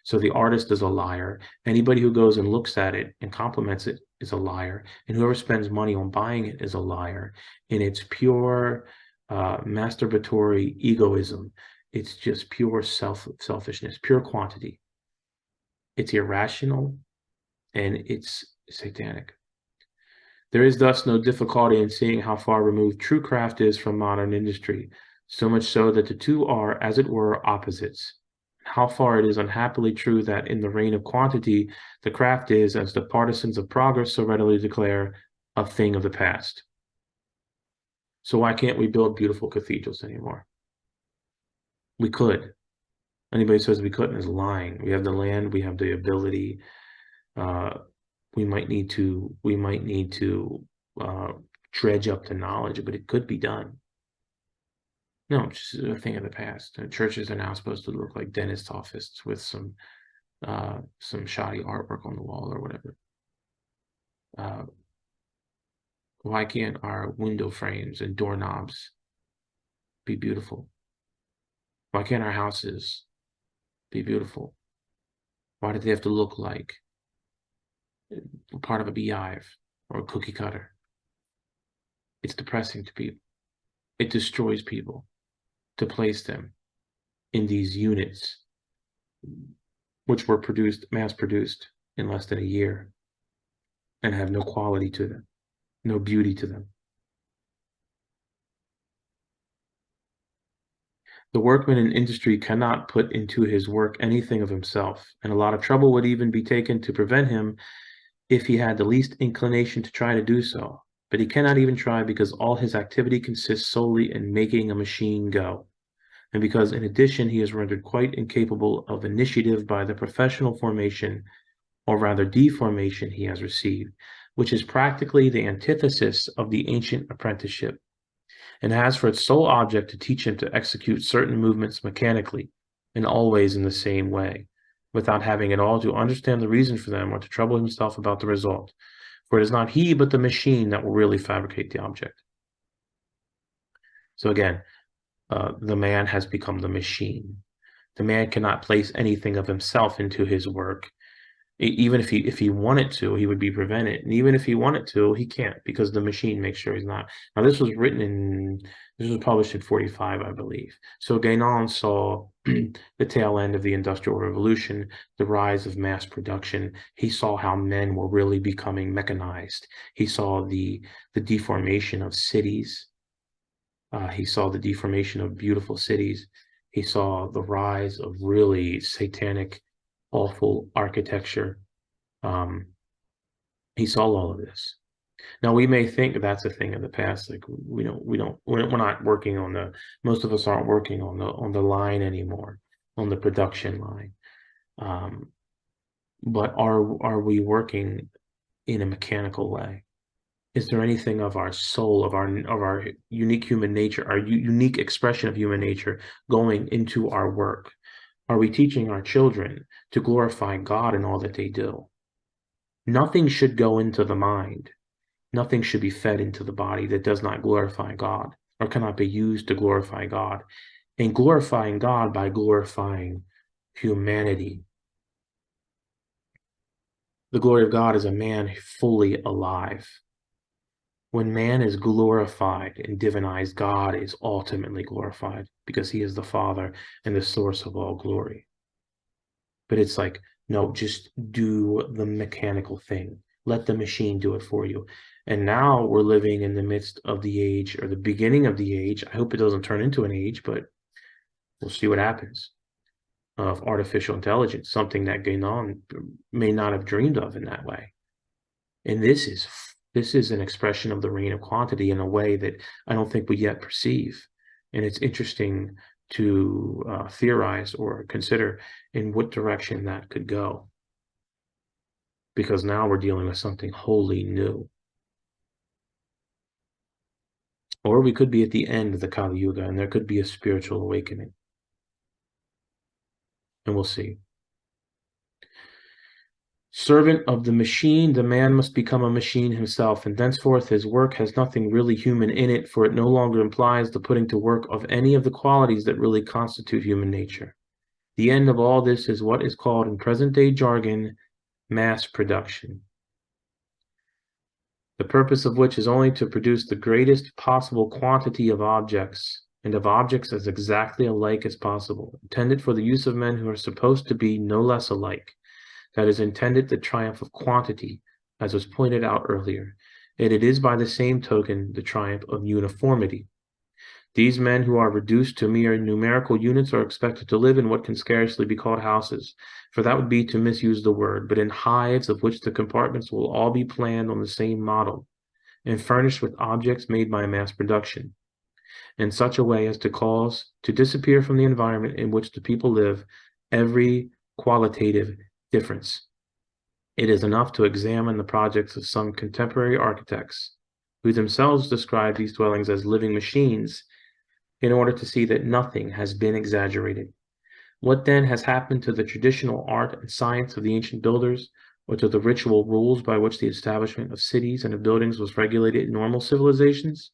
So the artist is a liar. Anybody who goes and looks at it and compliments it is a liar. And whoever spends money on buying it is a liar. And it's pure masturbatory egoism. It's just pure selfishness, pure quantity. It's irrational and it's satanic. There is thus no difficulty in seeing how far removed true craft is from modern industry, so much so that the two are, as it were, opposites. How far it is unhappily true that in the reign of quantity, the craft is, as the partisans of progress so readily declare, a thing of the past. So why can't we build beautiful cathedrals anymore? We could. Anybody who says we couldn't is lying. We have the land, we have the ability. We might need to dredge up the knowledge, but it could be done. No, it's just a thing of the past. Churches are now supposed to look like dentist offices with some shoddy artwork on the wall or whatever. Why can't our window frames and doorknobs be beautiful? Why can't our houses be beautiful? Why do they have to look like part of a beehive or a cookie cutter? It's depressing to people. It destroys people to place them in these units, which were mass-produced in less than a year, and have no quality to them, no beauty to them. The workman in industry cannot put into his work anything of himself, and a lot of trouble would even be taken to prevent him if he had the least inclination to try to do so. But he cannot even try because all his activity consists solely in making a machine go, and because in addition he is rendered quite incapable of initiative by the professional formation, or rather deformation, he has received, which is practically the antithesis of the ancient apprenticeship, and has for its sole object to teach him to execute certain movements mechanically and always in the same way, without having at all to understand the reason for them or to trouble himself about the result. For it is not he, but the machine that will really fabricate the object. So again, the man has become the machine. The man cannot place anything of himself into his work. Even if he wanted to, he would be prevented. And even if he wanted to, he can't, because the machine makes sure he's not. Now, this was published in 45, I believe. So Guénon saw the tail end of the Industrial Revolution, the rise of mass production. He saw how men were really becoming mechanized. He saw the deformation of cities. He saw the deformation of beautiful cities. He saw the rise of really satanic, awful architecture. He saw all of this. Now we may think that's a thing of the past. Like we're not working on most of us aren't working on the line anymore, on the production line. but are we working in a mechanical way? Is there anything of our soul, of our unique human nature, our unique expression of human nature going into our work? Are we teaching our children to glorify God in all that they do? Nothing should go into the mind. Nothing should be fed into the body that does not glorify God or cannot be used to glorify God. And glorifying God by glorifying humanity. The glory of God is a man fully alive. When man is glorified and divinized, God is ultimately glorified because he is the Father and the source of all glory. But it's like, no, just do the mechanical thing. Let the machine do it for you. And now we're living in the midst of the age, or the beginning of the age. I hope it doesn't turn into an age, but we'll see what happens, of artificial intelligence, something that Guénon may not have dreamed of in that way. And this is an expression of the reign of quantity in a way that I don't think we yet perceive. And it's interesting to theorize or consider in what direction that could go, because now we're dealing with something wholly new. Or we could be at the end of the Kali Yuga, and there could be a spiritual awakening. And we'll see. Servant of the machine, the man must become a machine himself, and thenceforth his work has nothing really human in it, for it no longer implies the putting to work of any of the qualities that really constitute human nature. The end of all this is what is called in present-day jargon mass production, the purpose of which is only to produce the greatest possible quantity of objects, and of objects as exactly alike as possible, intended for the use of men who are supposed to be no less alike. That is intended the triumph of quantity, as was pointed out earlier, and it is by the same token the triumph of uniformity. These men who are reduced to mere numerical units are expected to live in what can scarcely be called houses, for that would be to misuse the word, but in hives of which the compartments will all be planned on the same model, and furnished with objects made by mass production, in such a way as to cause to disappear from the environment in which the people live every qualitative difference. It is enough to examine the projects of some contemporary architects, who themselves describe these dwellings as living machines, in order to see that nothing has been exaggerated. What then has happened to the traditional art and science of the ancient builders, or to the ritual rules by which the establishment of cities and of buildings was regulated in normal civilizations?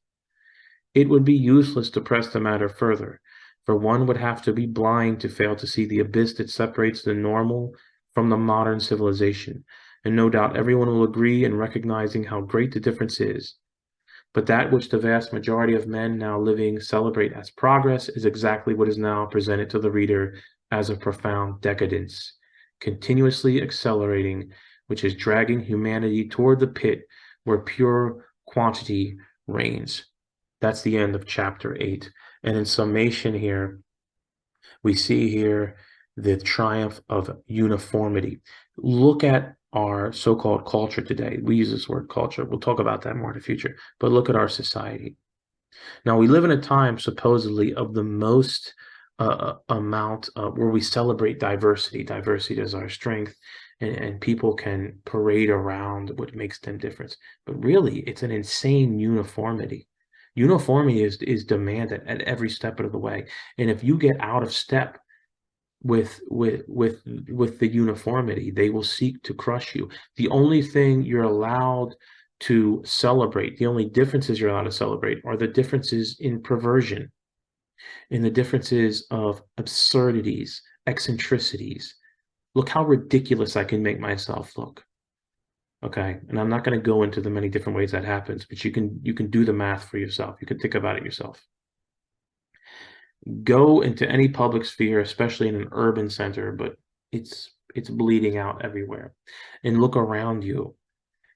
It would be useless to press the matter further, for one would have to be blind to fail to see the abyss that separates the normal from the modern civilization, and no doubt everyone will agree in recognizing how great the difference is. But that which the vast majority of men now living celebrate as progress is exactly what is now presented to the reader as a profound decadence, continuously accelerating, which is dragging humanity toward the pit where pure quantity reigns. That's the end of chapter 8. And in summation here, we see here the triumph of uniformity. Look at our so-called culture today. We use this word culture. We'll talk about that more in the future. But look at our society. Now, we live in a time supposedly of the most amount where we celebrate diversity. Diversity is our strength, and people can parade around what makes them different. But really, it's an insane uniformity. Uniformity is demanded at every step of the way. And if you get out of step with the uniformity, they will seek to crush you. The only thing you're allowed to celebrate, the only differences you're allowed to celebrate are the differences in perversion, in the differences of absurdities, eccentricities. Look how ridiculous I can make myself look. Okay, and I'm not going to go into the many different ways that happens, but you can do the math for yourself. You can think about it yourself. Go into any public sphere, especially in an urban center, but it's bleeding out everywhere. And look around you,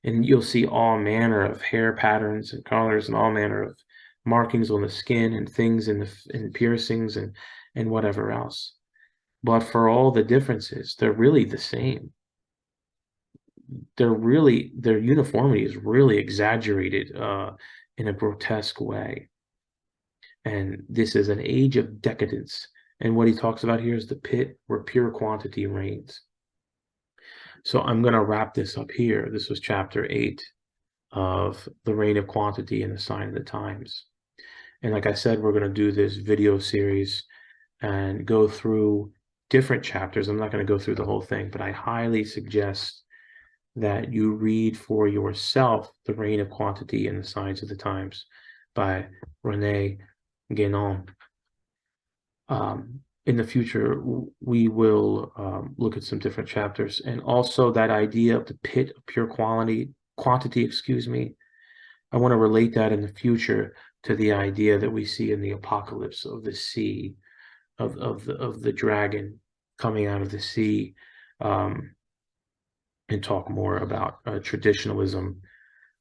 and you'll see all manner of hair patterns and colors and all manner of markings on the skin and things in piercings and whatever else. But for all the differences, they're really the same. Their uniformity is really exaggerated in a grotesque way. And this is an age of decadence. And what he talks about here is the pit where pure quantity reigns. So I'm going to wrap this up here. This was chapter 8 of The Reign of Quantity and the Sign of the Times. And like I said, we're going to do this video series and go through different chapters. I'm not going to go through the whole thing, but I highly suggest that you read for yourself The Reign of Quantity and the Signs of the Times by René, Guénon. In the future, we will look at some different chapters, and also that idea of the pit of pure quantity, excuse me. I want to relate that in the future to the idea that we see in the apocalypse of the sea, of the dragon coming out of the sea, and talk more about traditionalism,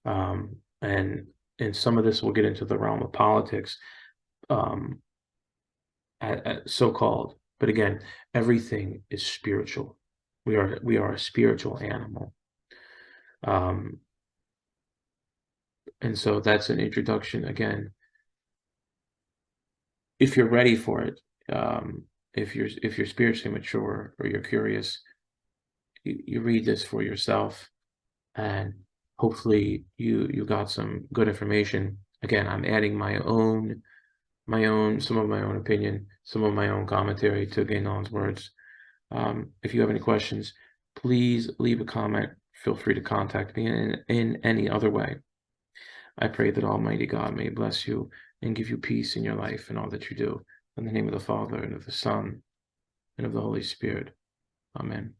and some of this will get into the realm of politics. So-called, but again, everything is spiritual. We are a spiritual animal, and so that's an introduction. Again, if you're ready for it, if you're spiritually mature or you're curious, you read this for yourself, and hopefully you got some good information. Again, I'm adding some of my own opinion, some of my own commentary to Guénon's words. If you have any questions, please leave a comment. Feel free to contact me in any other way. I pray that Almighty God may bless you and give you peace in your life and all that you do. In the name of the Father, and of the Son, and of the Holy Spirit. Amen.